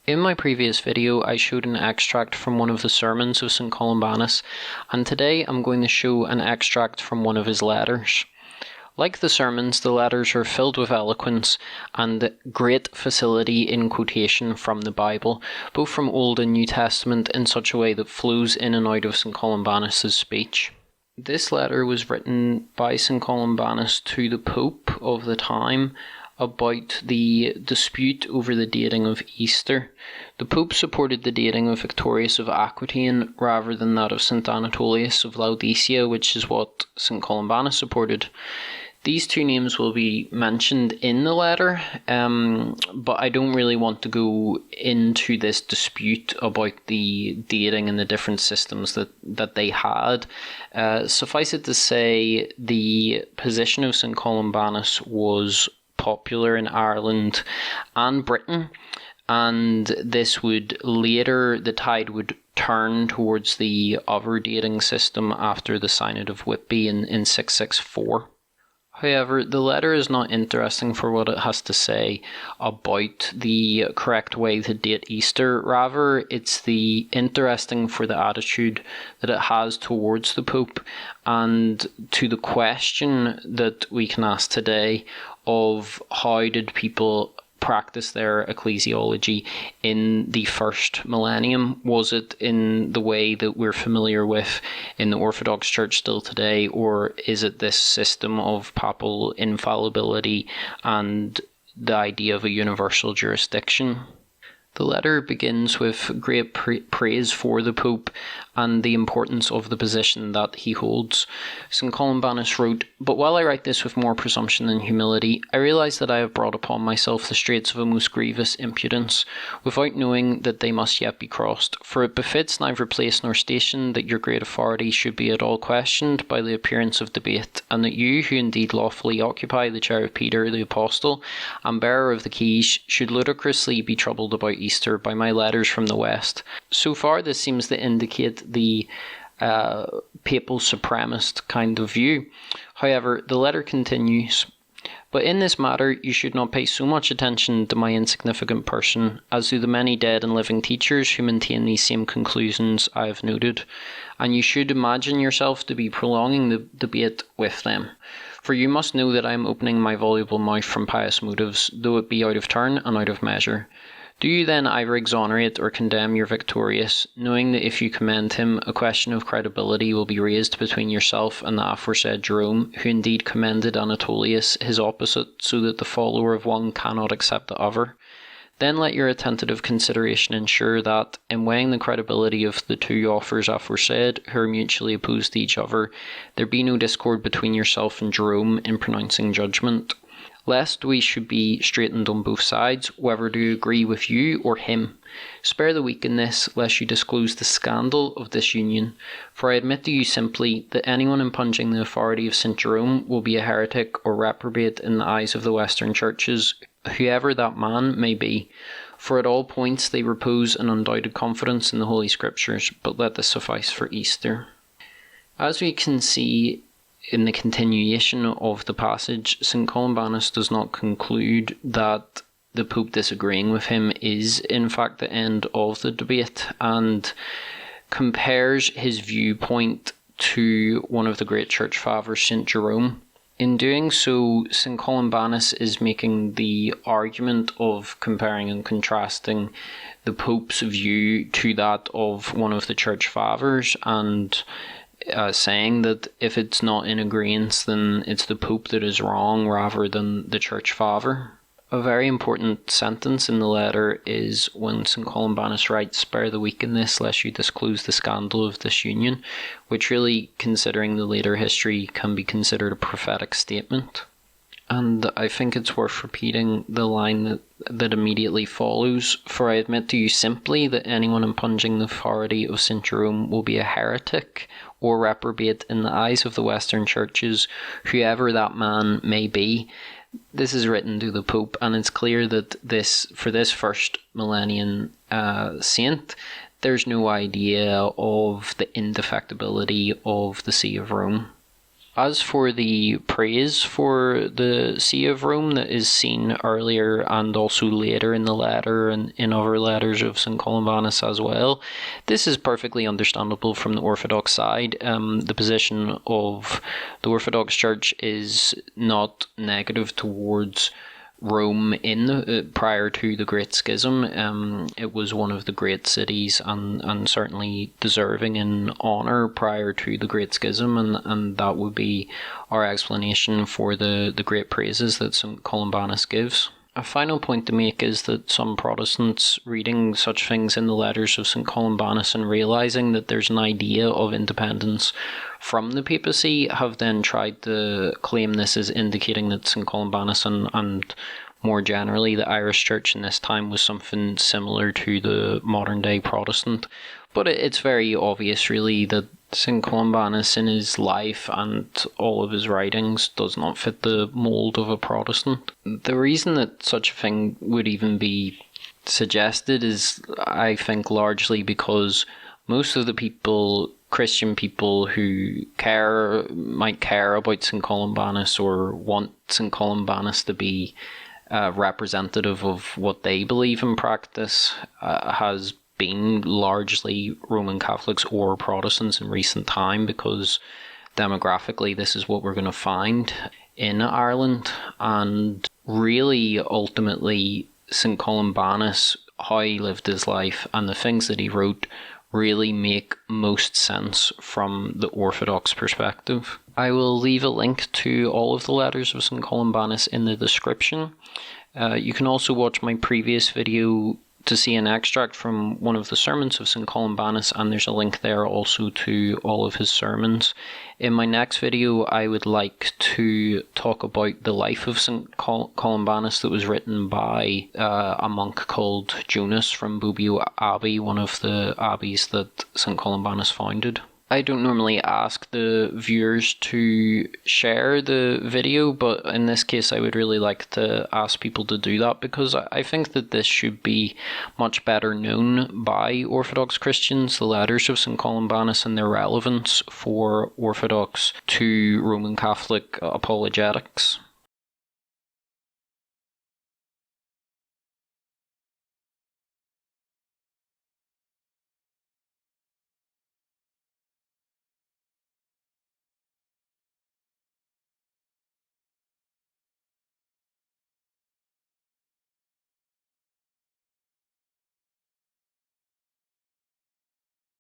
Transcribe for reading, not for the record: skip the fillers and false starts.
In my previous video, I showed an extract from one of the sermons of St. Columbanus, and today I'm going to show an extract from one of his letters. Like the sermons, the letters are filled with eloquence and great facility in quotation from the Bible, both from Old and New Testament, in such a way that flows in and out of St. Columbanus' speech. This letter was written by St. Columbanus to the Pope of the time about the dispute over the dating of Easter. The Pope supported the dating of Victorius of Aquitaine rather than that of St. Anatolius of Laodicea, which is what St. Columbanus supported. These two names will be mentioned in the letter, but I don't really want to go into this dispute about the dating and the different systems that they had. Suffice it to say, the position of St. Columbanus was popular in Ireland and Britain, and this would later, the tide would turn towards the other dating system after the Synod of Whitby in 664. However, the letter is not interesting for what it has to say about the correct way to date Easter. Rather, it's interesting for the attitude that it has towards the Pope and to the question that we can ask today of how did people practice their ecclesiology in the first millennium? Was it in the way that we're familiar with in the Orthodox Church still today, or is it this system of papal infallibility and the idea of a universal jurisdiction? The letter begins with great praise for the Pope and the importance of the position that he holds. St. Columbanus wrote, "But while I write this with more presumption than humility, I realize that I have brought upon myself the straits of a most grievous impudence, without knowing that they must yet be crossed. For it befits neither place nor station that your great authority should be at all questioned by the appearance of debate, and that you, who indeed lawfully occupy the chair of Peter the Apostle, and bearer of the keys, should ludicrously be troubled about Easter by my letters from the West." So far, this seems to indicate the papal supremacist kind of view. However, the letter continues, "But in this matter you should not pay so much attention to my insignificant person as to the many dead and living teachers who maintain these same conclusions I have noted, and you should imagine yourself to be prolonging the debate with them. For you must know that I am opening my voluble mouth from pious motives, though it be out of turn and out of measure. Do you then either exonerate or condemn your Victorious, knowing that if you commend him, a question of credibility will be raised between yourself and the aforesaid Jerome, who indeed commended Anatolius, his opposite, so that the follower of one cannot accept the other? Then let your attentive consideration ensure that, in weighing the credibility of the two authors aforesaid, who are mutually opposed to each other, there be no discord between yourself and Jerome in pronouncing judgment. Lest we should be straitened on both sides, whether to agree with you or him. Spare the weak in this, lest you disclose the scandal of this union. For I admit to you simply that anyone impugning the authority of St. Jerome will be a heretic or reprobate in the eyes of the Western churches, whoever that man may be. For at all points they repose an undoubted confidence in the Holy Scriptures, but let this suffice for Easter." As we can see, in the continuation of the passage, St. Columbanus does not conclude that the Pope disagreeing with him is in fact the end of the debate, and compares his viewpoint to one of the great church fathers, St. Jerome. In doing so, St. Columbanus is making the argument of comparing and contrasting the Pope's view to that of one of the church fathers, and saying that if it's not in agreement, then it's the Pope that is wrong rather than the church father. A very important sentence in the letter is when St. Columbanus writes, "Spare the weak in this, lest you disclose the scandal of this union," which really, considering the later history, can be considered a prophetic statement. And I think it's worth repeating the line that immediately follows, "For I admit to you simply that anyone impugning the authority of St. Jerome will be a heretic or reprobate in the eyes of the Western churches, whoever that man may be." This is written to the Pope, and it's clear that for this first millennium saint, there's no idea of the indefectibility of the See of Rome. As for the praise for the See of Rome that is seen earlier and also later in the letter and in other letters of St. Columbanus as well, this is perfectly understandable from the Orthodox side. The position of the Orthodox Church is not negative towards Rome prior to the Great Schism. It was one of the great cities and certainly deserving in honour prior to the Great Schism, and that would be our explanation for the great praises that St. Columbanus gives. A final point to make is that some Protestants reading such things in the letters of St. Columbanus and realising that there's an idea of independence from the papacy have then tried to claim this as indicating that St. Columbanus and more generally the Irish Church in this time was something similar to the modern day Protestant. But it's very obvious really that St. Columbanus in his life and all of his writings does not fit the mould of a Protestant. The reason that such a thing would even be suggested is, I think, largely because most of the people, Christian people who might care about St. Columbanus or want St. Columbanus to be representative of what they believe in practice, has been largely Roman Catholics or Protestants in recent time, because demographically this is what we're going to find in Ireland. And really, ultimately, St. Columbanus, how he lived his life and the things that he wrote really make most sense from the Orthodox perspective. I will leave a link to all of the letters of St. Columbanus in the description. You can also watch my previous video to see an extract from one of the sermons of St. Columbanus, and there's a link there also to all of his sermons. In my next video, I would like to talk about the life of St. Columbanus that was written by a monk called Jonas from Bobbio Abbey, one of the abbeys that St. Columbanus founded. I don't normally ask the viewers to share the video, but in this case I would really like to ask people to do that, because I think that this should be much better known by Orthodox Christians, the letters of St. Columbanus and their relevance for Orthodox to Roman Catholic apologetics.